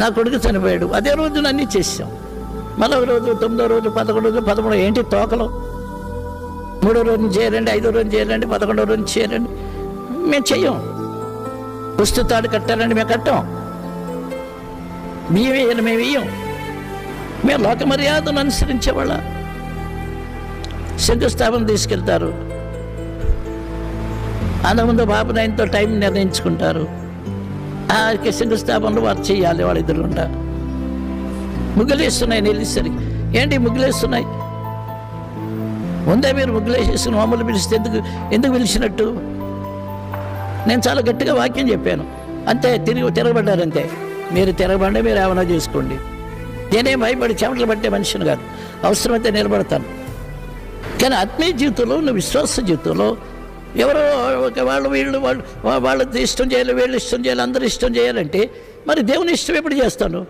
నా కొడుకు చనిపోయాడు, అదే రోజున అన్నీ చేసాం. మరో రోజు 9వ రోజు 11వ రోజు 13 ఏంటి తోకలు, 3వ రోజు చేయరండి, 5వ రోజు చేయరండి, 11వ రోజు చేయరండి, మేము చెయ్యం. పుస్తకాలు కట్టారండి, మేము కట్టాం. బియ్యం వేయాలి, మేము వేయం. మేము లోక మర్యాదను అనుసరించేవాళ్ళ. శంకుస్థాపన తీసుకెళ్తారు, అంతకుముందు బాబు నాయనతో టైం నిర్ణయించుకుంటారు. ఆ శంకుస్థాపనలు వారు చేయాలి, వాళ్ళ ఎదురుగుండా. ముగ్గులేస్తున్నాయి నెల్లిసరికి. ఏంటి ముగ్గులేస్తున్నాయి? ముందే మీరు ముగ్గులేసేసుకుని మమ్మల్ని పిలిస్తే ఎందుకు పిలిచినట్టు? నేను చాలా గట్టిగా వాక్యం చెప్పాను, అంతే. తిరగబడ్డారంతే. మీరు తిరగబడి మీరు ఏమైనా చేసుకోండి. నేనేం భయపడి చెమటలు పట్టే మనిషిని కాదు, అవసరమైతే నిలబడతాను. కానీ ఆత్మీయ జీవితంలో, నువ్వు విశ్వాస జీవితంలో ఎవరో వాళ్ళు ఇష్టం చేయాలి, వీళ్ళు ఇష్టం చేయాలి, అందరూ ఇష్టం చేయాలంటే మరి దేవుని ఇష్టం ఎప్పుడు చేస్తాను?